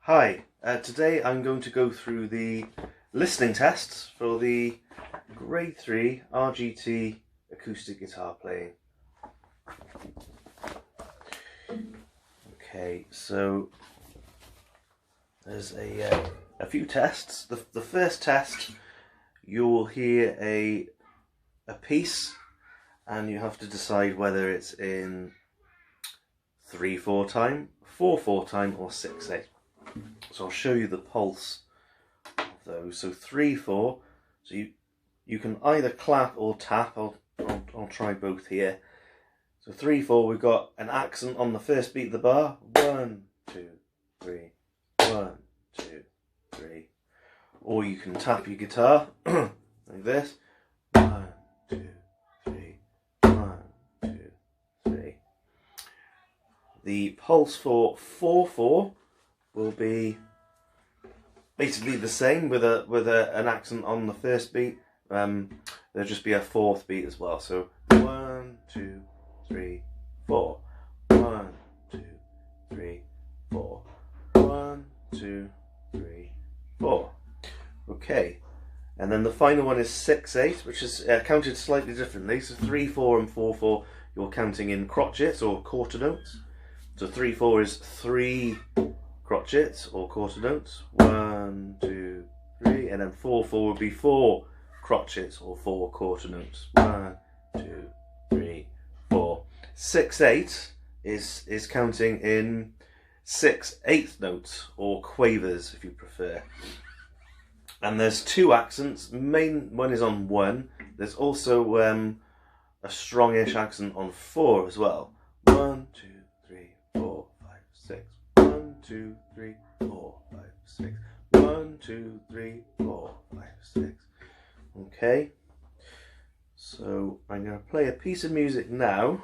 Hi, today I'm going to go through the listening tests for the Grade 3 RGT acoustic guitar playing. Okay, so there's a few tests. The first test, you'll hear a piece and you have to decide whether it's in 3/4 time, 4/4 time or 6/8. So I'll show you the pulse of those. So 3/4. So you can either clap or tap. I'll try both here. So 3/4. We've got an accent on the first beat of the bar. 1, 2, 3. 1, 2, 3. Or you can tap your guitar like this. 1, 2, 3. 1, 2, 3. The pulse for 4/4 will be basically the same with an accent on the first beat. There'll just be a fourth beat as well. So 1, 2, 3, 4. 1, 2, 3, 4. 1, 2, 3, 4. Okay, and then the final one is 6/8, which is counted slightly differently. So 3/4 and 4/4, you're counting in crotchets or quarter notes. So 3/4 is 3 crotchets or quarter notes. 1, 2, 3, and then 4/4 would be 4 crotchets or 4 quarter notes. 1, 2, 3, 4. 6/8 is counting in 6/8 notes or quavers if you prefer. And there's 2 accents. The main one is on 1. There's also a strongish accent on 4 as well. 1, 2, 3, 4, 5, 6. 1, 2, 3, 4, 5, 6. 1, 2, 3, 4, 5, 6. Okay, so I'm going to play a piece of music now,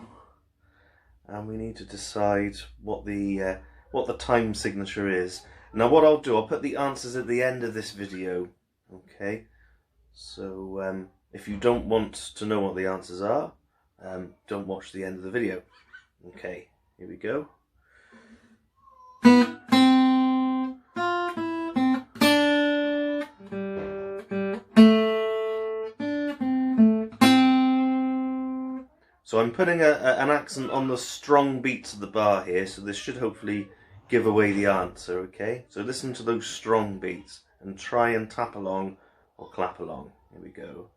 and we need to decide what the time signature is. Now, what I'll do, I'll put the answers at the end of this video. Okay, so if you don't want to know what the answers are, don't watch the end of the video. Okay, here we go. So I'm putting an accent on the strong beats of the bar here, so this should hopefully give away the answer, okay? So listen to those strong beats and try and tap along or clap along. Here we go.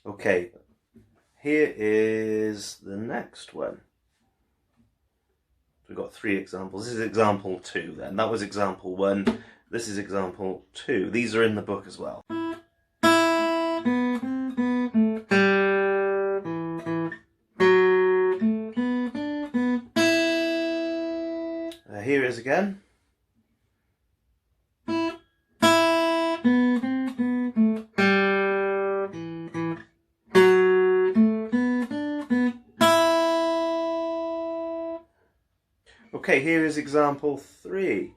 Okay, here is the next one. We've got 3 examples. This is example 2 then. That was example 1. This is example 2. These are in the book as well. Here it is again. Okay, here is example 3.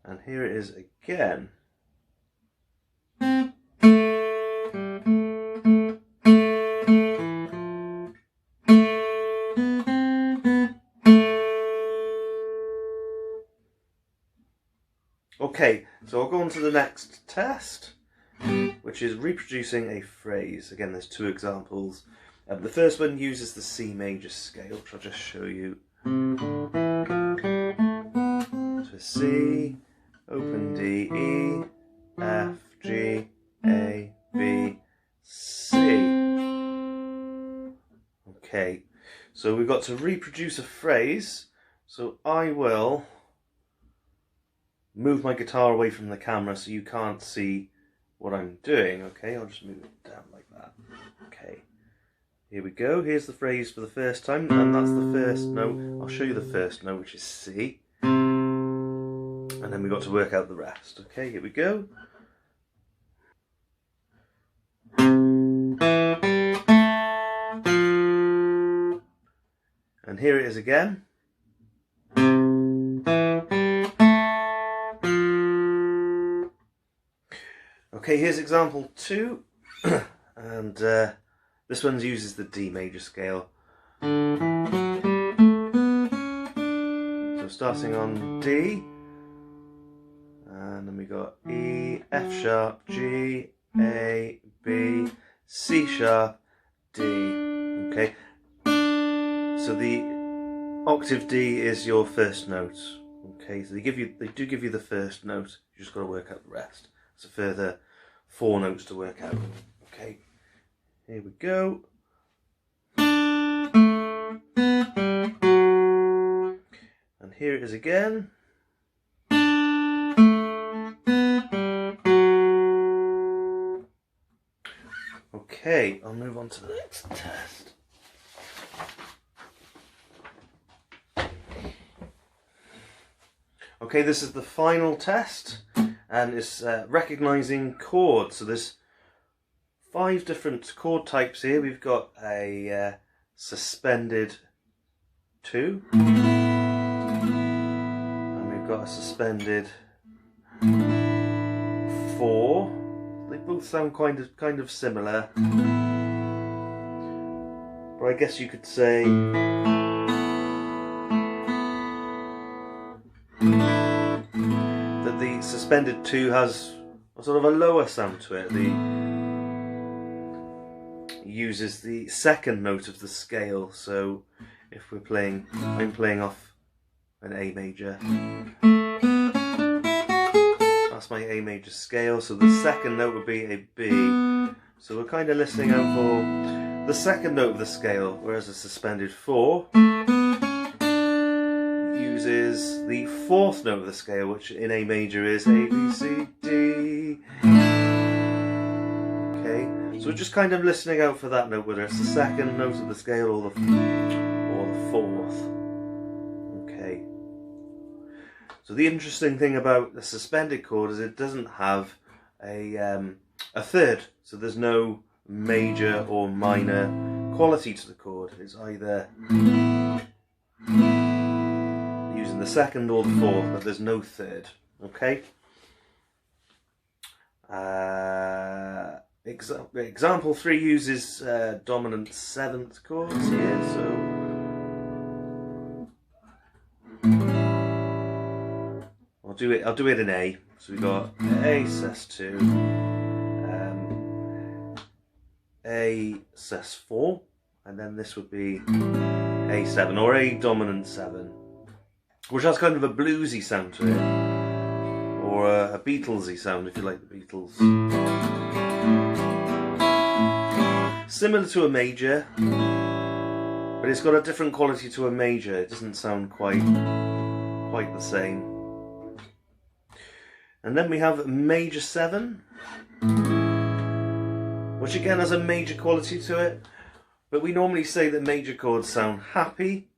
And here it is again. Okay, so I'll go on to the next test, which is reproducing a phrase. Again, there's 2 examples. The first one uses the C major scale, which I'll just show you. So C, open D, E, F, G, A, B, C. Okay, so we've got to reproduce a phrase. So I will move my guitar away from the camera so you can't see what I'm doing. Okay, I'll just move it down like that. Okay, here we go. Here's the phrase for the first time, and that's the first note. I'll show you the first note, which is C, and then we've got to work out the rest. Okay, here we go. here it is again. Okay, here's example 2, and this one uses the D major scale. So starting on D, and then we got E, F sharp, G, A, B, C sharp, D. Okay, so the octave D is your first note. Okay, so they do give you the first note. You just got to work out the rest. It's a further 4 notes to work out. Okay, here we go. And here it is again. Okay, I'll move on to the next test. Okay, this is the final test, and it's recognizing chords. So there's 5 different chord types here. We've got a suspended 2, and we've got a suspended 4. They both sound kind of similar, but I guess you could say that the suspended 2 has a sort of a lower sound to it. It uses the second note of the scale. So if we're playing, I'm playing off an A major. That's my A major scale. So the second note would be a B. So we're kind of listening out for the second note of the scale, whereas a suspended 4 uses the 4th note of the scale, which in A major is A, B, C, D. Okay, so we're just kind of listening out for that note, whether it's the second note of the scale or the 4th. Okay. So the interesting thing about the suspended chord is it doesn't have a third. So there's no major or minor quality to the chord. It's either using the second or the 4th, but there's no third. Okay. Example 3 uses dominant 7th chords here. So I'll do it in A. So we got A sus2, A sus4, and then this would be A7 or A dominant 7, which has kind of a bluesy sound to it, or a Beatlesy sound if you like the Beatles. Similar to a major, but it's got a different quality to a major. It doesn't sound quite the same. And then we have major 7, which again has a major quality to it, but we normally say that major chords sound happy,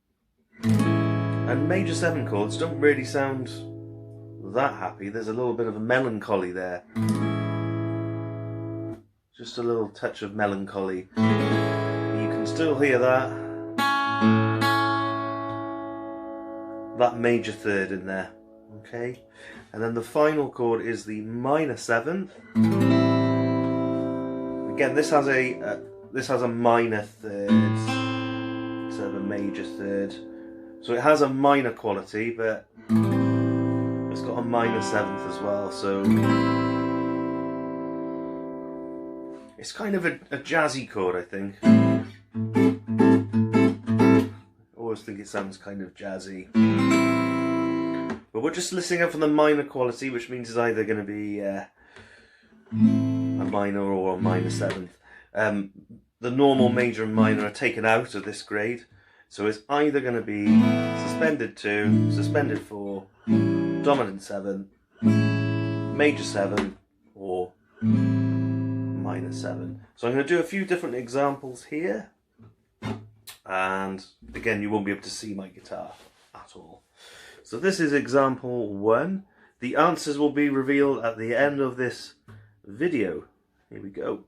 and major 7 chords don't really sound that happy. There's a little bit of a melancholy there. Just a little touch of melancholy. You can still hear that major third in there. Okay, and then the final chord is the minor 7th. Again, this has a minor third instead of a major third, so it has a minor quality, but it's got a minor 7th as well. So it's kind of a jazzy chord, I think. I always think it sounds kind of jazzy. But we're just listening out for the minor quality, which means it's either going to be a minor or a minor 7th. The normal major and minor are taken out of this grade, so it's either going to be suspended 2, suspended 4, dominant 7, major 7, or minor 7. So I'm going to do a few different examples here, and again you won't be able to see my guitar at all. So this is example 1. The answers will be revealed at the end of this video. Here we go.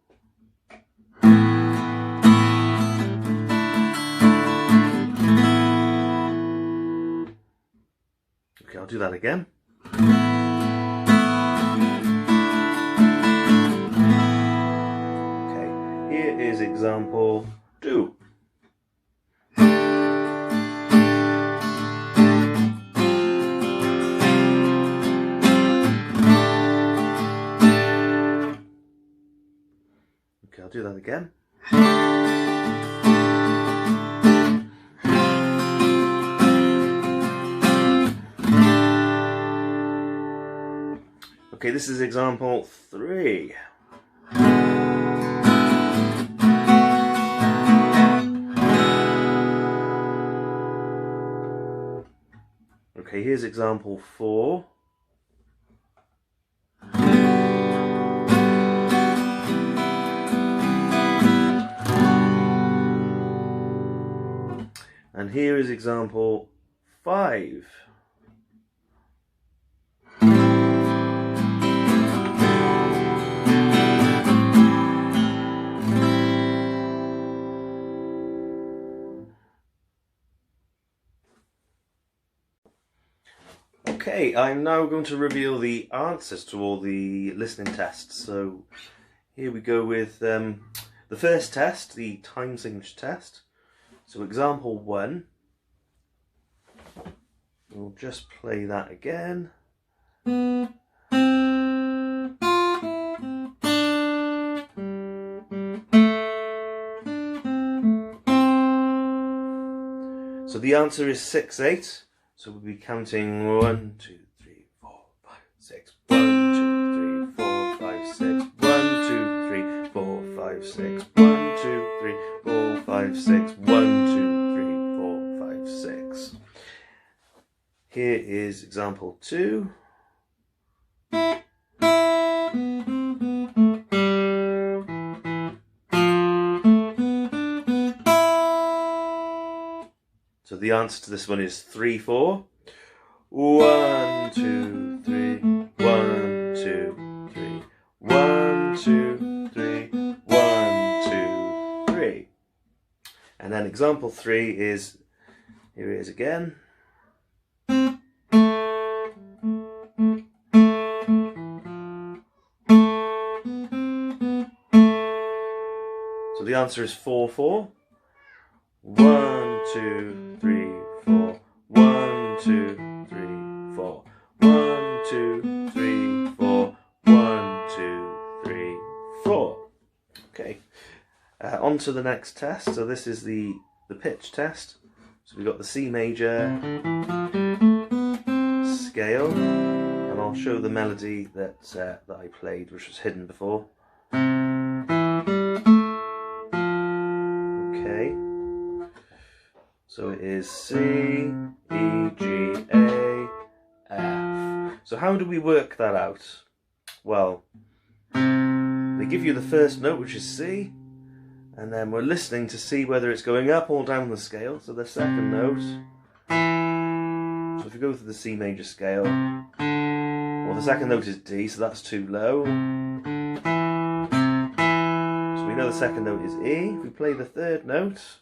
do that again. Okay, here is example 2. Okay, I'll do that again. Okay, this is example 3. Okay, here's example 4. And here is example 5. Okay, I'm now going to reveal the answers to all the listening tests. So here we go with the first test, the time signature test. So example 1, we'll just play that again. So the answer is 6/8. So we'll be counting 1, 2, 3, 4, 5, 6. 1, 2, 3, 4, 5, 6. 1, 2, 3, 4, 5, 6. 1, 2, 3, 4, 5, 6. 1, 2, 3, 4, 5, 6. Here is example 2. So the answer to this one is 3/4. 1, 2, 3. 1, 2, 3. 1, 2, 3. 1, 2, 3. And then example 3 is, here it is again. So the answer is 4/4. 1, 2, 3, 4. 1, 2, 3, 4. 1, 2, 3, 4. 1, 2, 3, 4. Okay. On to the next test. So this is the pitch test. So we've got the C major scale, and I'll show the melody that I played, which was hidden before. Okay. So it is C, E, G, A, F. So how do we work that out? Well, they give you the first note, which is C, and then we're listening to see whether it's going up or down the scale. So the second note. So if we go through the C major scale, well, the second note is D, so that's too low. So we know the second note is E. If we play the third note,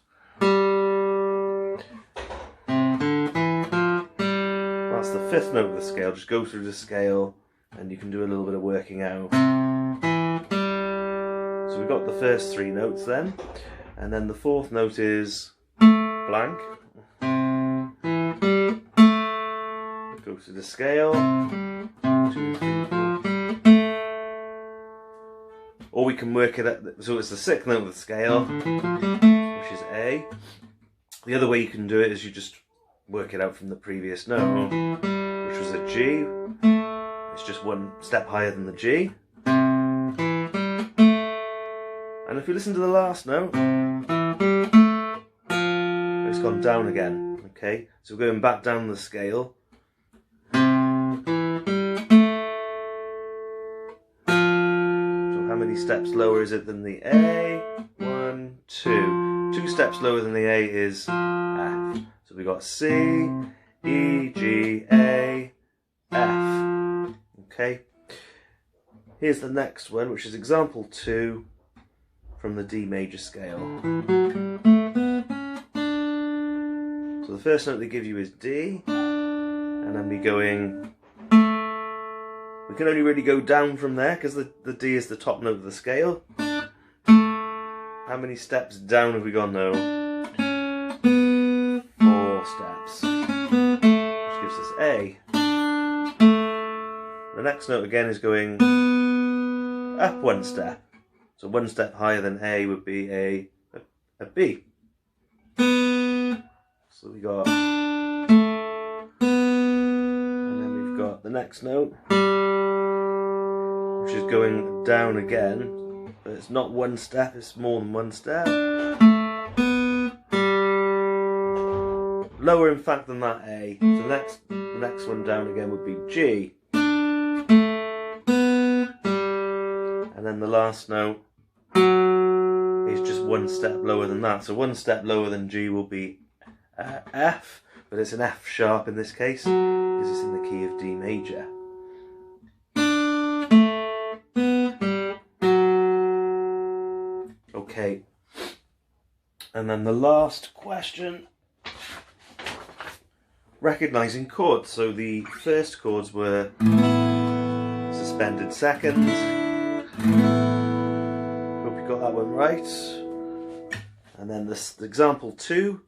that's the fifth note of the scale. Just go through the scale and you can do a little bit of working out. So we've got the first 3 notes then, and then the fourth note is blank. Go through the scale. 2, 3, 4. Or we can work it out, so it's the 6th note of the scale, which is A. The other way you can do it is you just work it out from the previous note, which was a G. It's just one step higher than the G. And if we listen to the last note, it's gone down again. Okay, so we're going back down the scale. So how many steps lower is it than the A? 1, 2. 2 steps lower than the A is F. So we got C, E, G, A, F. Okay. Here's the next one, which is example 2 from the D major scale. So the first note they give you is D, and and then be going. We can only really go down from there because the D is the top note of the scale. How many steps down have we gone now? 4 steps, which gives us A. The next note again is going up 1 step. So 1 step higher than A would be a B. So we got, and then we've got the next note, which is going down again, but it's not 1 step, it's more than 1 step. Lower in fact than that A. So the next one down again would be G. And then the last note is just 1 step lower than that. So 1 step lower than G will be F, but it's an F sharp in this case because it's in the key of D major. Okay, and then the last question, recognising chords. So the first chords were suspended seconds. Hope you got that one right. And then this example 2,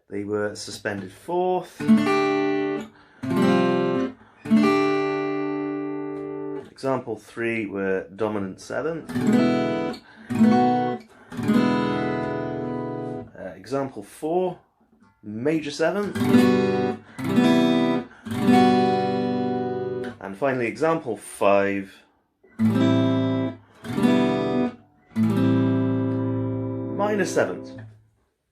they were suspended 4th. Example 3 were dominant 7th. Example 4, major 7th. And finally example 5, minor 7th.